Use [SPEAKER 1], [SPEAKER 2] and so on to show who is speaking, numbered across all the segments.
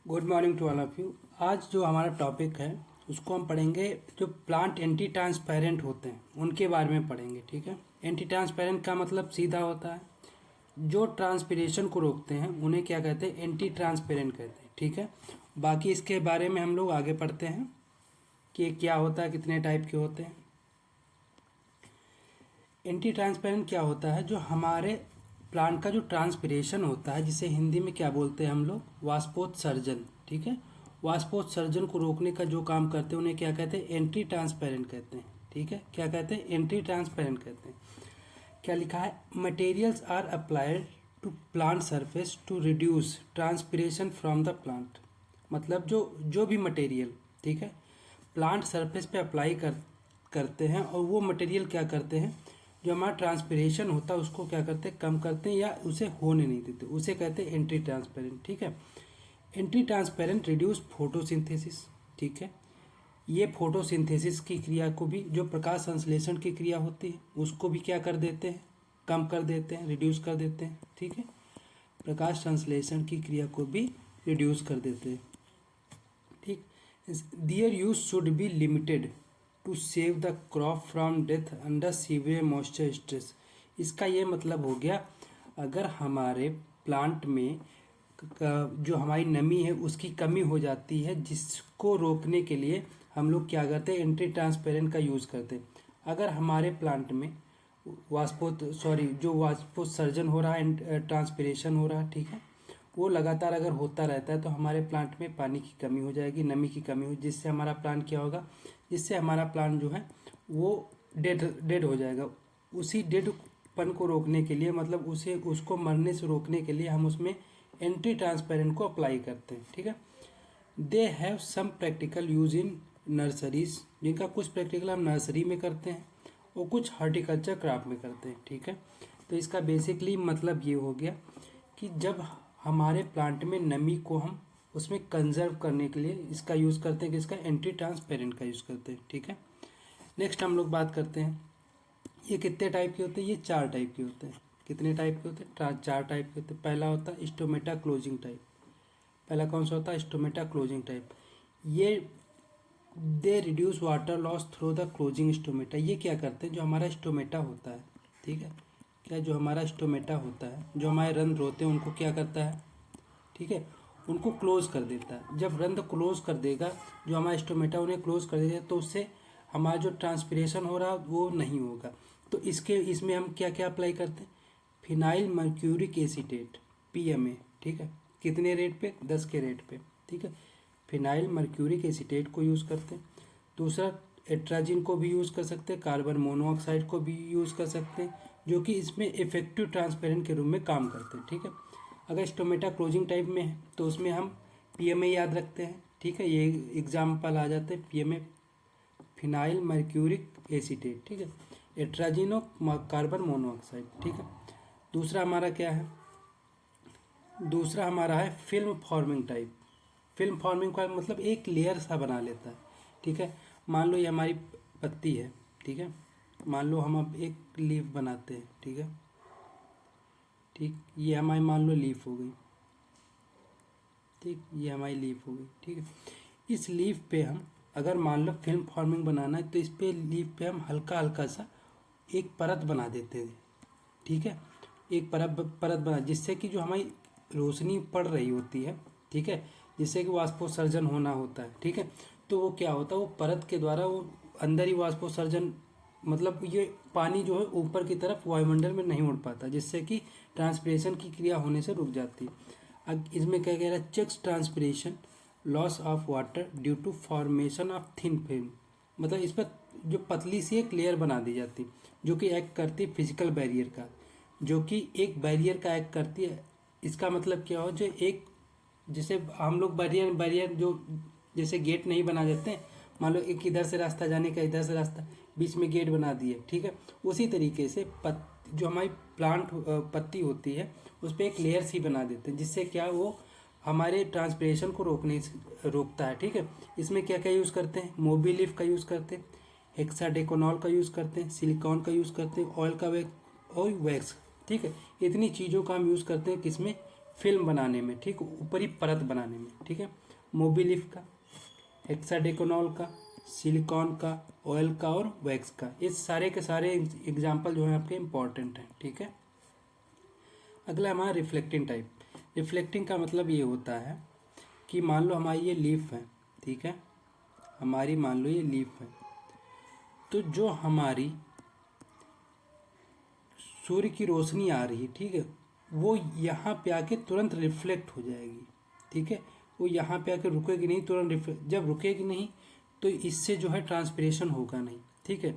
[SPEAKER 1] Good morning to all of you. आज जो हमारा टॉपिक है उसको हम पढ़ेंगे, जो प्लांट एंटी ट्रांसपेरेंट होते हैं उनके बारे में पढ़ेंगे। ठीक है, एंटी ट्रांसपेरेंट का मतलब सीधा होता है जो ट्रांसपिरेशन को रोकते हैं उन्हें क्या कहते हैं, एंटी ट्रांसपेरेंट कहते हैं। ठीक है, बाकी इसके बारे में हम लोग आगे पढ़ते हैं कि ये क्या होता है, कितने टाइप के होते हैं। एंटी ट्रांसपेरेंट क्या होता है, जो हमारे प्लांट का जो ट्रांसपिरेशन होता है, जिसे हिंदी में क्या बोलते हैं हम लोग, वाष्पोत्सर्जन। ठीक है, वाष्पोत्सर्जन को रोकने का जो काम करते हैं उन्हें क्या कहते हैं, एंटी ट्रांसपेरेंट कहते हैं। ठीक है, क्या कहते हैं, एंटी ट्रांसपेरेंट कहते हैं। क्या लिखा है, materials are applied to plant surface to reduce transpiration from the plant. मतलब जो भी मटेरियल, ठीक है, प्लांट सरफेस पे अप्लाई करते हैं और वो मटेरियल क्या करते हैं, जो हमारा ट्रांसपिरेशन होता है उसको क्या करते हैं, कम करते हैं या उसे होने नहीं देते, उसे कहते हैं एंटी ट्रांसपेरेंट। ठीक है, एंटी ट्रांसपेरेंट रिड्यूस फोटोसिंथेसिस। ठीक है, ये फोटोसिंथेसिस की क्रिया को भी, जो प्रकाश संश्लेषण की क्रिया होती है उसको भी क्या कर देते हैं, कम कर देते हैं, रिड्यूस कर देते हैं। ठीक है, प्रकाश संश्लेषण की क्रिया को भी रिड्यूस कर देते हैं। ठीक, their use should be limited to save the crop from death under severe moisture stress. इसका ये मतलब हो गया, अगर हमारे प्लांट में जो हमारी नमी है उसकी कमी हो जाती है, जिसको रोकने के लिए हम लोग क्या करते हैं, एंटी ट्रांसपेरेंट का यूज़ करते हैं। अगर हमारे प्लांट में जो वाष्पोत्सर्जन हो रहा है, ट्रांसपिरेशन हो रहा है, ठीक है, वो लगातार अगर होता रहता है तो हमारे प्लांट में पानी की कमी हो जाएगी, नमी की कमी हो, जिससे हमारा प्लांट क्या होगा, जिससे हमारा प्लांट जो है वो डेड हो जाएगा। उसी डेडपन को रोकने के लिए, मतलब उसको मरने से रोकने के लिए हम उसमें एंटी ट्रांसपेरेंट को अप्लाई करते हैं। ठीक है, they have some practical use in nurseries, जिनका कुछ प्रैक्टिकल हम नर्सरी में करते हैं और कुछ हॉर्टिकल्चर क्राफ्ट में करते हैं। ठीक है, तो इसका बेसिकली मतलब ये हो गया कि जब हमारे प्लांट में नमी को हम उसमें कंजर्व करने के लिए इसका यूज़ करते हैं, कि इसका एंटी ट्रांसपेरेंट का यूज़ करते हैं। ठीक है, नेक्स्ट हम लोग बात करते हैं, ये कितने टाइप के होते हैं, ये 4 टाइप के होते हैं। कितने टाइप के होते हैं, 4 टाइप के होते हैं। पहला होता है स्टोमेटा क्लोजिंग टाइप। पहला कौन सा होता है, स्टोमेटा क्लोजिंग टाइप। ये they reduce water loss through the closing stomata. ये क्या करते हैं, जो हमारा स्टोमेटा होता है, ठीक है, क्या जो हमारा स्टोमेटा होता है, जो हमारे रंध्र होते हैं उनको क्या करता है, ठीक है, उनको क्लोज कर देता है। जब रंध्र क्लोज कर देगा, जो हमारा स्टोमेटा उन्हें क्लोज कर देगा, तो उससे हमारा जो ट्रांसपिरेशन हो रहा है वो नहीं होगा। तो इसमें हम क्या क्या अप्लाई करते हैं, फिनाइल मर्क्यूरिक एसीटेट, PMA। ठीक है, कितने रेट पे, 10 के रेट पे। ठीक है, फिनाइल मर्क्यूरिक एसीटेट को यूज़ करते हैं। दूसरा, एट्राजिन को भी यूज़ कर सकते हैं, कार्बन मोनोऑक्साइड को भी यूज़ कर सकते हैं, जो कि इसमें इफेक्टिव ट्रांसपेरेंट के रूप में काम करते हैं। ठीक है, अगर स्टोमेटा क्लोजिंग टाइप में है तो उसमें हम PMA याद रखते हैं। ठीक है, ये एग्जाम्पल आ जाते हैं PMA, फिनाइल मर्क्यूरिक एसीटेट। ठीक है, एट्राजिन और कार्बन मोनोऑक्साइड। ठीक है, दूसरा हमारा क्या है, दूसरा हमारा है film forming type. Film forming का मतलब एक लेयर सा बना लेता है। ठीक है, मान लो ये हमारी पत्ती है, ठीक है, मान लो हम अब एक लीफ बनाते हैं। ठीक है, ठीक, ये हमारी मान लो लीफ हो गई। ठीक, ये हमारी लीफ हो गई। ठीक है, इस लीफ पे हम अगर मान लो फिल्म फॉर्मिंग बनाना है तो इस पे लीफ पे हम हल्का हल्का सा एक परत बना देते हैं। ठीक है, एक परत बना, जिससे कि जो हमारी रोशनी पड़ रही होती है, ठीक है, जिससे कि वाष्पोत्सर्जन होना होता है। ठीक है, तो वो क्या होता है, वो परत के द्वारा वो अंदर ही वाष्पोत्सर्जन, मतलब ये पानी जो है ऊपर की तरफ वायुमंडल में नहीं उड़ पाता, जिससे कि ट्रांसपिरेशन की क्रिया होने से रुक जाती है। अब इसमें क्या कह रहा है, checks transpiration loss of water due to formation of thin film. मतलब इस पर जो पतली सी एक लेयर बना दी जाती है, जो कि एक्ट करती है फिजिकल बैरियर का, जो कि एक बैरियर का एक्ट करती है। इसका मतलब क्या हो, जो एक, जैसे हम लोग बैरियर जो जैसे गेट नहीं बना देते हैं, मान लो एक इधर से रास्ता जाने का, इधर से रास्ता, बीच में गेट बना दिए। ठीक है, उसी तरीके से जो हमारी प्लांट पत्ती होती है उस पर एक लेयर सी बना देते हैं, जिससे क्या वो हमारे ट्रांसपिरेशन को रोकता है। ठीक है, इसमें क्या क्या यूज़ करते हैं, मोबिलिफ का यूज़ करते हैं, हेक्साडेकोनॉल का यूज़ करते हैं, सिलिकॉन का यूज़ करते हैं, ऑयल का वैक्स। ठीक है, इतनी चीज़ों का हम यूज़ करते हैं किसमें, फिल्म बनाने में, ठीक, ऊपरी परत बनाने में, ठीक है। मोबिलिफ का, हेक्साडेकोनॉल का, सिलिकॉन का, ऑयल का और वैक्स का, ये सारे के सारे एग्जाम्पल जो हैं आपके इम्पॉर्टेंट हैं, ठीक है। अगला हमारा रिफ्लेक्टिंग टाइप। रिफ्लेक्टिंग का मतलब ये होता है कि मान लो हमारी ये लीफ है, ठीक है, हमारी मान लो ये लीफ है, तो जो हमारी सूर्य की रोशनी आ रही, ठीक है, वो यहाँ पे आके तुरंत रिफ्लेक्ट हो जाएगी, ठीक है, वो यहाँ पे आके रुकेगी नहीं, तुरंत रिफ्लेक्ट, जब रुकेगी नहीं तो इससे जो है ट्रांसपिरेशन होगा नहीं, ठीक है।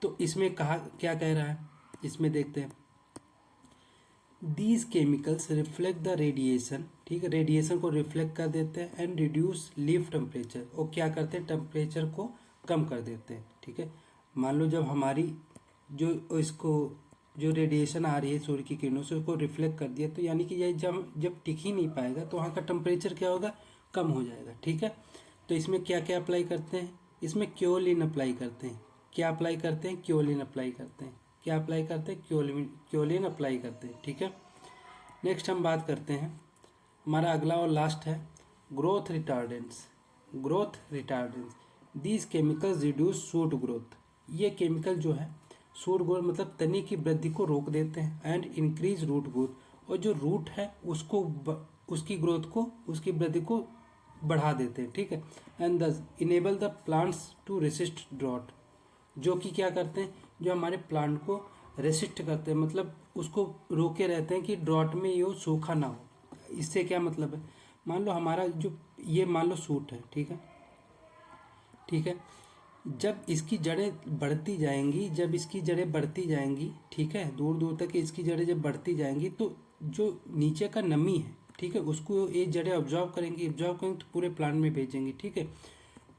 [SPEAKER 1] तो इसमें कहा क्या कह रहा है, इसमें देखते हैं, these chemicals reflect the radiation, ठीक है, रेडिएशन को रिफ्लेक्ट कर देते हैं एंड रिड्यूस लीफ टेम्परेचर, और क्या करते हैं, टेम्परेचर को कम कर देते हैं, ठीक है। मान लो जब हमारी जो इसको जो रेडिएशन आ रही है सूर्य की किरणों से, उसको रिफ्लेक्ट कर दिया, तो यानी कि ये जब टिक ही नहीं पाएगा तो वहाँ का टेम्परेचर क्या होगा, कम हो जाएगा, ठीक है। तो इसमें क्या क्या अप्लाई करते हैं, इसमें क्योलिन अप्लाई करते हैं, क्या अप्लाई करते हैं, क्योलिन अप्लाई करते हैं, क्या अप्लाई करते हैं, क्योलिन अप्लाई करते हैं, ठीक है। नेक्स्ट हम बात करते हैं, हमारा अगला और लास्ट है growth retardants. Growth retardants, these chemicals reduce shoot growth, ये केमिकल जो है शूट ग्रोथ मतलब तने की वृद्धि को रोक देते हैं एंड इंक्रीज रूट ग्रोथ, और जो रूट है उसको उसकी ग्रोथ को, उसकी वृद्धि को बढ़ा देते हैं, ठीक है। And thus enable the plants to resist drought, जो कि क्या करते हैं, जो हमारे प्लांट को रेसिस्ट करते हैं, मतलब उसको रोके रहते हैं कि ड्रॉट में ये सूखा ना हो। इससे क्या मतलब है, मान लो हमारा जो ये मान लो सूट है, ठीक है, ठीक है, जब इसकी जड़ें बढ़ती जाएंगी, जब इसकी जड़ें बढ़ती जाएंगी, ठीक है, दूर दूर तक इसकी जड़ें जब बढ़ती जाएंगी तो जो नीचे का नमी है, ठीक है, उसको ये जड़ें ऑब्जॉर्व करेंगी तो पूरे प्लांट में भेजेंगी, ठीक है।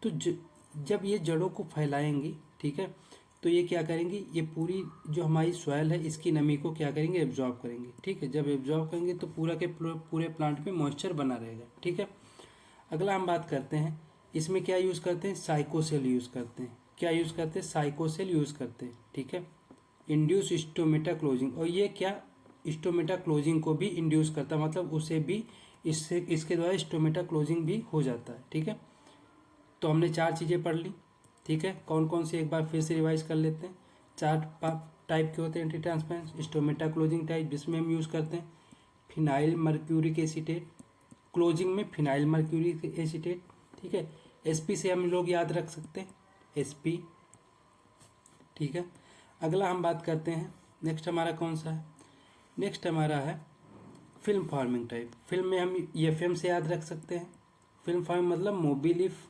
[SPEAKER 1] तो जब ये जड़ों को फैलाएंगी, ठीक है, तो ये क्या करेंगी, ये पूरी जो हमारी सॉइल है इसकी नमी को क्या करेंगे, एब्जॉर्व करेंगे, ठीक है। जब एब्जॉर्व करेंगे तो पूरे प्लांट में मॉइस्चर बना रहेगा, ठीक है। अगला हम बात करते हैं, इसमें क्या यूज़ करते हैं, साइकोसेल यूज़ करते हैं, क्या यूज़ करते हैं, साइकोसेल यूज़ करते हैं, ठीक है। इंड्यूस स्टोमेटा क्लोजिंग, और ये क्या स्टोमेटा क्लोजिंग को भी इंड्यूस करता है, मतलब उसे भी इसके द्वारा स्टोमेटा क्लोजिंग भी हो जाता है, ठीक है। तो हमने 4 चीज़ें पढ़ ली, ठीक है। कौन कौन सी एक बार फिर से रिवाइज कर लेते हैं। 4 टाइप के होते हैं anti transparent. Stomata closing type, जिसमें हम यूज़ करते हैं फिनाइल मर्क्यूरिक एसीटेट, क्लोजिंग में फिनाइल मर्क्यूरिक एसीटेट, ठीक है। एसपी से हम लोग याद रख सकते हैं, एसपी, ठीक है। अगला हम बात करते हैं, नेक्स्ट हमारा कौन सा है, नेक्स्ट हमारा है फिल्म फार्मिंग टाइप। फिल्म में हम एफएम से याद रख सकते हैं। फिल्म फार्मिंग मतलब मोबिलिफ,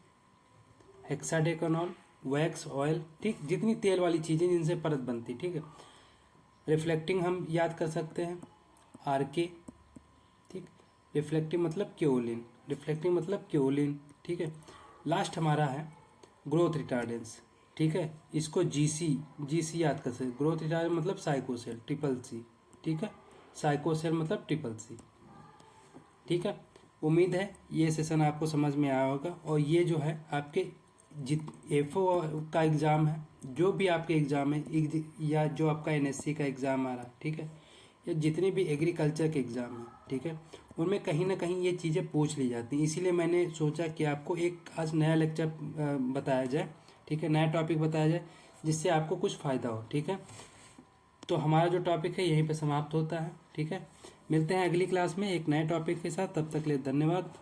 [SPEAKER 1] हेक्साडेकोनॉल, वैक्स, ऑयल, ठीक, जितनी तेल वाली चीज़ें जिनसे परत बनती, ठीक है। रिफ्लेक्टिंग हम याद कर सकते हैं, आरके, ठीक। रिफ्लेक्टिंग मतलब क्योलिन, रिफ्लेक्टिंग मतलब क्योलिन, ठीक है। लास्ट हमारा है ग्रोथ रिटार्डेंस, ठीक है, इसको जीसी याद कर सकते। ग्रोथ रिटार्डेंस मतलब साइकोसेल, ट्रिपल सी, ठीक है, साइकोसेल मतलब ट्रिपल सी, ठीक है। उम्मीद है ये सेशन आपको समझ में आया होगा, और ये जो है आपके एफओ का एग्ज़ाम है, जो भी आपके एग्ज़ाम है या जो आपका एनएससी का एग्ज़ाम आ रहा है, ठीक है, या जितने भी एग्रीकल्चर के एग्ज़ाम हैं, ठीक है, उनमें कहीं ना कहीं ये चीज़ें पूछ ली जाती हैं। इसीलिए मैंने सोचा कि आपको एक आज नया लेक्चर बताया जाए, ठीक है, नया टॉपिक बताया जाए जिससे आपको कुछ फ़ायदा हो, ठीक है। तो हमारा जो टॉपिक है यहीं पे समाप्त होता है, ठीक है। मिलते हैं अगली क्लास में एक नए टॉपिक के साथ, तब तक के लिए धन्यवाद।